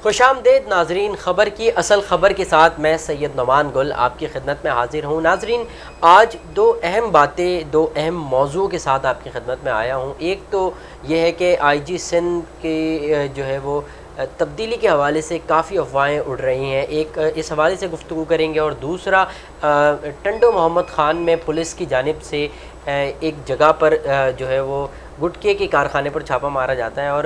خوش آمدید ناظرین، خبر کی اصل خبر کے ساتھ میں سید نعمان گل آپ کی خدمت میں حاضر ہوں۔ ناظرین، آج دو اہم موضوع کے ساتھ آپ کی خدمت میں آیا ہوں۔ ایک تو یہ ہے کہ آئی جی سندھ کی جو ہے وہ تبدیلی کے حوالے سے کافی افواہیں اڑ رہی ہیں، ایک اس حوالے سے گفتگو کریں گے، اور دوسرا ٹنڈو محمد خان میں پولیس کی جانب سے ایک جگہ پر جو ہے وہ گٹکے کے کارخانے پر چھاپا مارا جاتا ہے، اور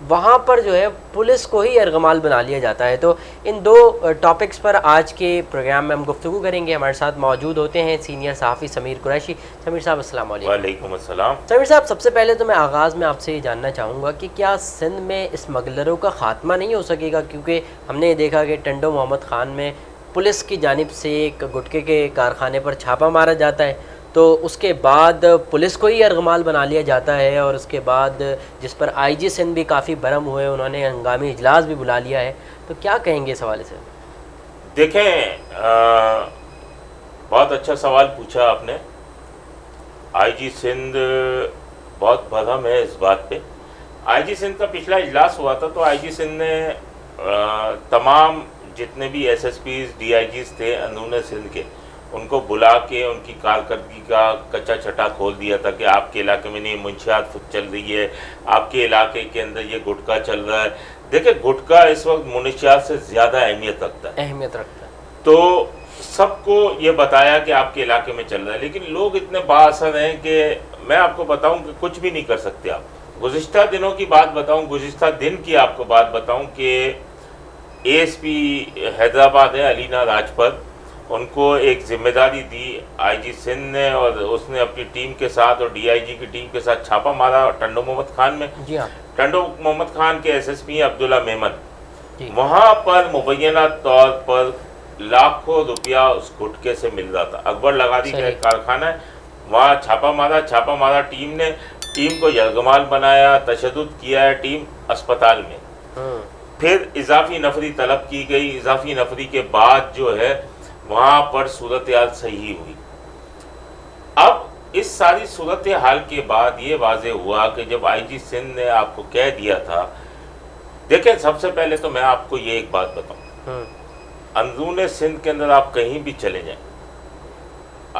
وہاں پر جو ہے پولیس کو ہی ارغمال بنا لیا جاتا ہے۔ تو ان دو ٹاپکس پر آج کے پروگرام میں ہم گفتگو کریں گے۔ ہمارے ساتھ موجود ہوتے ہیں سینئر صحافی سمیر قریشی۔ سمیر صاحب السلام علیکم۔ وعلیکم السلام۔ سمیر صاحب، سب سے پہلے تو میں آغاز میں آپ سے یہ جاننا چاہوں گا کہ کیا سندھ میں اسمگلروں کا خاتمہ نہیں ہو سکے گا؟ کیونکہ ہم نے یہ دیکھا کہ ٹنڈو محمد خان میں پولیس کی جانب سے ایک گٹکے کے کارخانے پر چھاپا مارا جاتا ہے، تو اس کے بعد پولیس کو ہی ارغمال بنا لیا جاتا ہے، اور اس کے بعد جس پر آئی جی سندھ بھی کافی برہم ہوئے، انہوں نے ہنگامی اجلاس بھی بلا لیا ہے۔ تو کیا کہیں گے اس حوالے سے؟ دیکھیں، بہت اچھا سوال پوچھا آپ نے۔ آئی جی سندھ بہت برہم ہے اس بات پہ۔ آئی جی سندھ کا پچھلا اجلاس ہوا تھا تو آئی جی سندھ نے تمام جتنے بھی S S Ps D I Gs تھے اندرون سندھ کے، ان کو بلا کے ان کی کارکردگی کا کچا چھٹا کھول دیا تھا کہ آپ کے علاقے میں نہیں منشیات چل رہی ہے، آپ کے علاقے کے اندر یہ گٹکا چل رہا ہے۔ دیکھیں، گٹکا اس وقت منشیات سے زیادہ اہمیت رکھتا ہے، تو سب کو یہ بتایا کہ آپ کے علاقے میں چل رہا ہے، لیکن لوگ اتنے بااثر ہیں کہ میں آپ کو بتاؤں کہ کچھ بھی نہیں کر سکتے آپ۔ گزشتہ دنوں کی بات بتاؤں، گزشتہ دن کی آپ کو بات بتاؤں کہ اے ایس پی حیدرآباد ہے علینا راجپت، ان کو ایک ذمہ داری دی آئی جی سندھ نے، اور اس نے اپنی ٹیم کے ساتھ اور ڈی آئی جی کی ٹیم کے ساتھ چھاپا مارا ٹنڈو محمد خان میں۔ جی ہاں، ٹنڈو محمد خان کے ایس ایس پی عبداللہ میمن، وہاں پر مبینہ طور پر لاکھوں روپیہ اس گٹکے سے مل رہا تھا۔ اکبر لغاری کا ایک کارخانہ ہے، وہاں چھاپا مارا ٹیم نے، ٹیم کو یرغمال بنایا، تشدد کیا ہے ٹیم اسپتال میں۔ پھر اضافی نفری طلب کی گئی، اضافی نفری کے بعد جو ہے وہاں پر صورتحال صحیح ہوئی۔ اب اس ساری صورتحال کے بعد یہ واضح ہوا کہ جب آئی جی سندھ نے آپ کو کہہ دیا تھا، دیکھیں سب سے پہلے تو میں آپ کو یہ ایک بات بتاؤں، اندرون سندھ کے اندر آپ کہیں بھی چلے جائیں،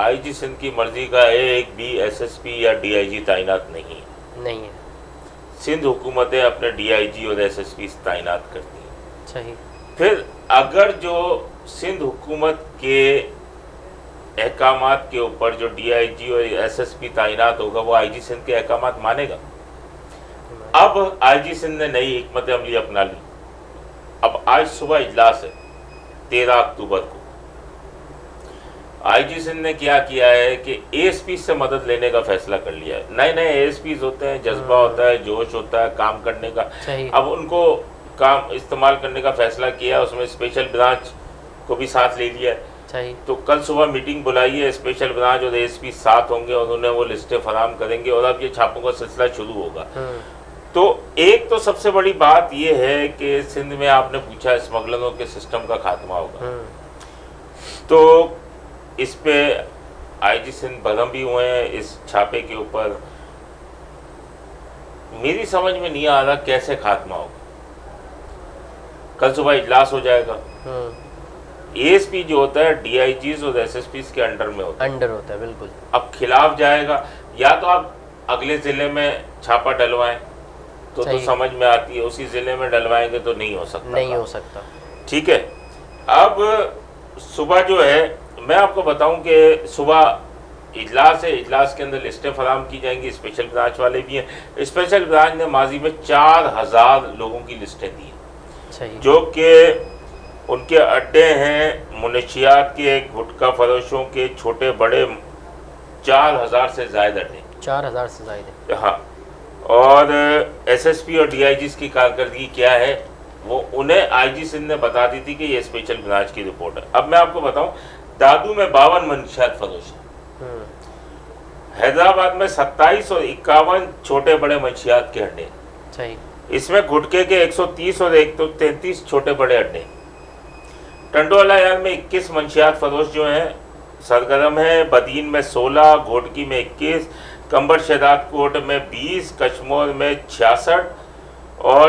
آئی جی سندھ کی مرضی کا ایک بھی ایس ایس پی یا ڈی آئی جی تعینات نہیں ہے۔ سندھ حکومتیں اپنے ڈی آئی جی اور ایس ایس پی تعینات کرتی ہیں۔ صحیح۔ پھر اگر جو سندھ حکومت کے احکامات کے اوپر جو ڈی آئی جی اور ایس ایس پی تعینات ہوگا، وہ آئی جی سندھ کے احکامات مانے گا۔ اب آئی جی سندھ نے نئی حکمت عملی اپنا لی۔ اب آج صبح اجلاس ہے 13 اکتوبر کو۔ آئی جی سندھ نے کیا ہے کہ اے ایس پی سے مدد لینے کا فیصلہ کر لیا ہے۔ نئے اے ایس پیز ہوتے ہیں، جذبہ ہوتا ہے، جوش ہوتا ہے کام کرنے کا۔ اب ان کو کام استعمال کرنے کا فیصلہ کیا، اس میں اسپیشل برانچ کو بھی ساتھ لے لیا ہے۔ تو کل صبح میٹنگ بلائی ہے، اسپیشل برانچ اور اے ایس پی ساتھ ہوں گے اور انہیں وہ لسٹیں فراہم کریں گے، اور اب یہ چھاپوں کا سلسلہ شروع ہوگا۔ تو ایک تو سب سے بڑی بات یہ ہے کہ سندھ میں آپ نے پوچھا اسمگلروں کے سسٹم کا خاتمہ ہوگا، تو اس پہ آئی جی سندھ برہم بھی ہوئے ہیں اس چھاپے کے اوپر۔ میری سمجھ میں نہیں آ رہا کیسے خاتمہ ہوگا۔ کل صبح اجلاس ہو جائے گا، اے ایس پی جو ہوتا ہے ڈی آئی جیز اور ایس ایس پیز کے انڈر میں ہوتا ہے بالکل۔ اب خلاف جائے گا، یا تو آپ اگلے ضلع میں چھاپا ڈلوائیں تو سمجھ میں آتی ہے، اسی ضلع میں ڈلوائیں گے تو نہیں ہو سکتا۔ ٹھیک ہے۔ اب صبح جو ہے میں آپ کو بتاؤں کہ صبح اجلاس ہے، اجلاس کے اندر لسٹیں فراہم کی جائیں گی، اسپیشل برانچ والے بھی ہیں۔ اسپیشل برانچ نے ماضی میں 4000 لوگوں کی لسٹیں دی ہیں، جو کہ ان کے اڈے ہیں منشیات کے، گٹکا فروشوں کے، چھوٹے بڑے 4000 سے زائد اڈے۔ 4000 سے زائد؟ ہاں۔ اور ایس ایس پی اور ڈی آئی جیز کی کارکردگی کیا ہے وہ انہیں آئی جی سندھ نے بتا دی تھی کہ یہ اسپیشل برانچ کی رپورٹ ہے۔ اب میں آپ کو بتاؤں، دادو میں 52 منشیات فروش ہیں، حیدرآباد میں 27 اور 51 چھوٹے بڑے منشیات کے اڈے، اس میں گٹکے کے 130 اور 133 چھوٹے بڑے اڈے۔ ٹنڈو علیان میں 21 منشیات فروش جو ہیں سرگرم ہیں، بدین میں 16، گھوٹکی میں 21، کمبر شہداد کوٹ میں 20، کشمور میں 66 اور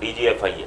DG FIA,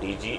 DG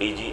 DG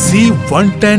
Z110